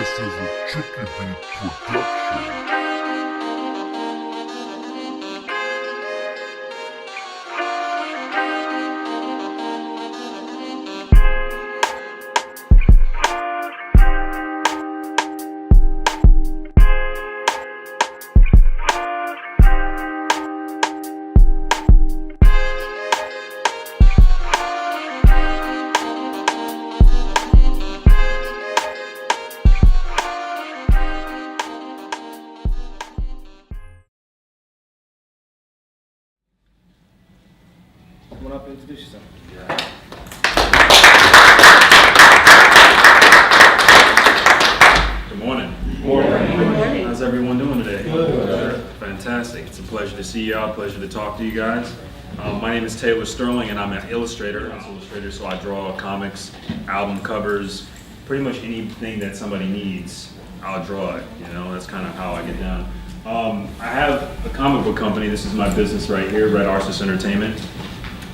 This is a Chicky Beat production. Come on up and introduce yourself. Good morning. Good morning. How's everyone doing today? Good. Fantastic. It's a pleasure to see y'all, pleasure to talk to you guys. My name is Taylor Sterling and I'm an illustrator. So I draw comics, album covers, pretty much anything that somebody needs, I'll draw it. You know, that's kind of how I get down. I have a comic book company. This is my business right here, Red Arcis Entertainment.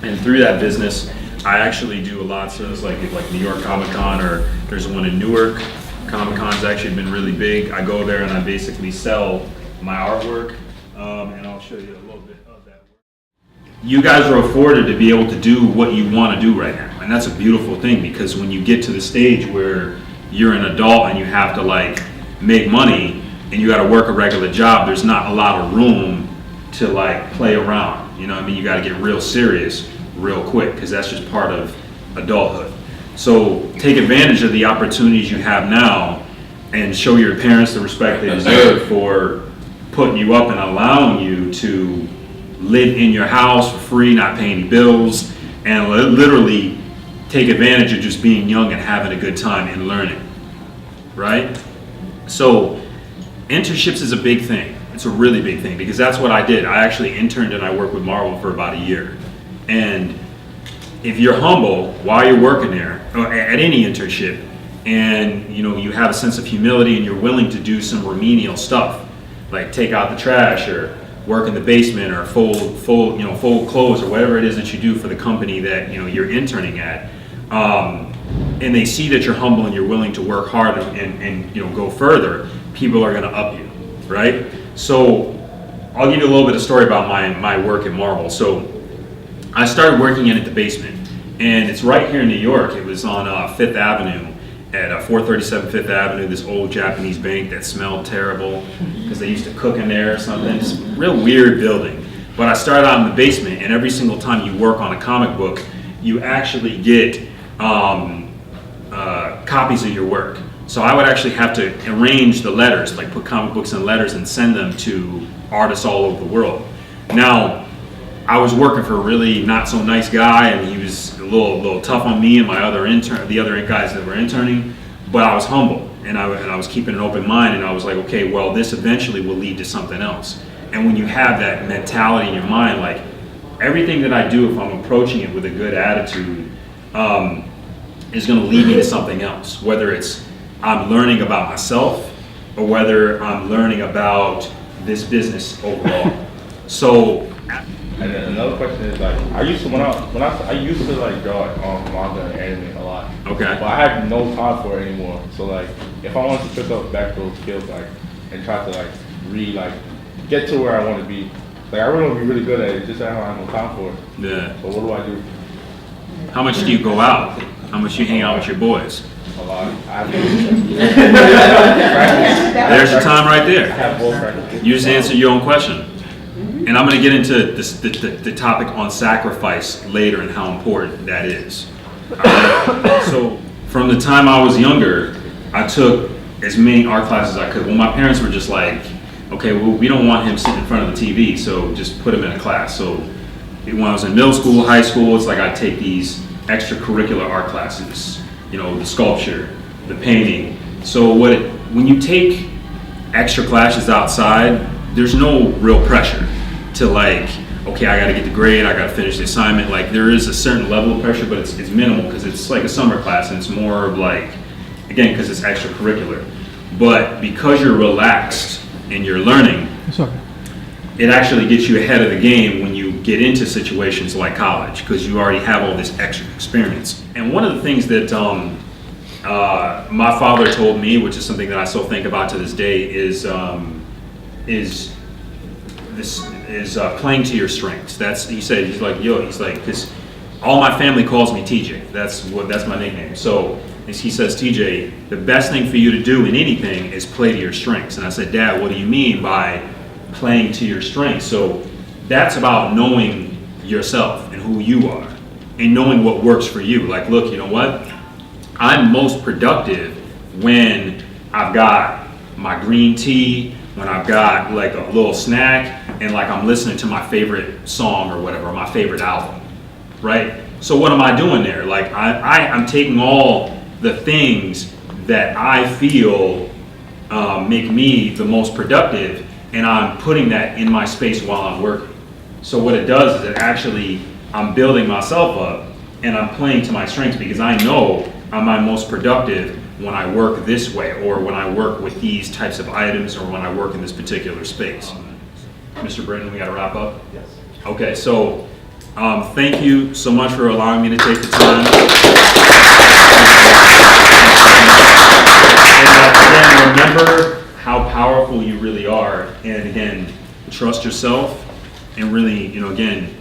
And through that business, I actually do a lot of shows like New York Comic Con, or there's one in Newark. Comic Con's actually been really big. I go there and I basically sell my artwork, and I'll show you a little bit of that work. You guys are afforded to be able to do what you want to do right now, and that's a beautiful thing, because when you get to the stage where you're an adult and you have to like make money and you got to work a regular job, there's not a lot of room to like play around. You know what I mean? You got to get real serious real quick, because that's just part of adulthood. So take advantage of the opportunities you have now and show your parents the respect they deserve for putting you up and allowing you to live in your house for free, not paying any bills, and literally take advantage of just being young and having a good time and learning, right? So internships is a big thing. It's a really big thing, because that's what I did. I actually interned and I worked with Marvel for about a year. And if you're humble while you're working there, or at any internship, and you know you have a sense of humility and you're willing to do some remedial stuff, like take out the trash or work in the basement or fold clothes or whatever it is that you do for the company that you're interning at, and they see that you're humble and you're willing to work hard and go further, people are going to up you, right? So I'll give you a little bit of story about my work at Marvel. So I started working in at the basement, and it's right here in New York. It was on 5th Avenue at 437 5th Avenue, this old Japanese bank that smelled terrible because they used to cook in there or something. It's a real weird building. But I started out in the basement, and every single time you work on a comic book, you actually get copies of your work. So I would actually have to arrange the letters, like put comic books in letters and send them to artists all over the world. Now, I was working for a really not so nice guy, and he was a little tough on me and the other guys that were interning, but I was humble and I was keeping an open mind, and I was like, okay, well, this eventually will lead to something else. And when you have that mentality in your mind, like everything that I do, if I'm approaching it with a good attitude, is going to lead me to something else, whether it's I'm learning about myself or whether I'm learning about this business overall. So. And then another question is, like, I used to like draw manga and anime a lot. Okay. But I had no time for it anymore. So like, if I wanted to pick up back those skills, like, and try to get to where I want to be, like I really want to be really good at it. Just I don't have no time for it. Yeah. So what do I do? How much do you go out? How much do you hang out with your boys? A lot. There's your time right I there. have both practices. You just answered your own question. And I'm going to get into the topic on sacrifice later and how important that is. So from the time I was younger, I took as many art classes as I could. Well, my parents were just like, okay, well, we don't want him sitting in front of the TV, so just put him in a class. So when I was in middle school, high school, it's like I'd take these extracurricular art classes, the sculpture, the painting. So when you take extra classes outside, there's no real pressure to like, okay, I got to get the grade, I got to finish the assignment. Like there is a certain level of pressure, but it's minimal, because it's like a summer class, and it's more of like, again, because it's extracurricular. But because you're relaxed and you're learning, it actually gets you ahead of the game when you get into situations like college, because you already have all this extra experience. And one of the things that my father told me, which is something that I still think about to this day, is playing to your strengths. He said, he's like, because all my family calls me TJ. That's my nickname. So he says, TJ, the best thing for you to do in anything is play to your strengths. And I said, Dad, what do you mean by playing to your strengths? So that's about knowing yourself and who you are and knowing what works for you. Like, look, you know what? I'm most productive when I've got my green tea, when I've got like a little snack, and like I'm listening to my favorite song or whatever, my favorite album, right? So what am I doing there? Like I'm taking all the things that I feel make me the most productive, and I'm putting that in my space while I'm working. So what it does is it actually, I'm building myself up and I'm playing to my strengths, because I know I'm my most productive when I work this way, or when I work with these types of items, or when I work in this particular space. Mr. Britton, we got to wrap up? Yes. Okay, so thank you so much for allowing me to take the time. And again, remember how powerful you really are. And again, trust yourself, and really, again,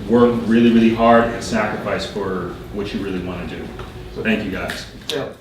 work really, really hard and sacrifice for what you really want to do. So thank you guys. Yeah.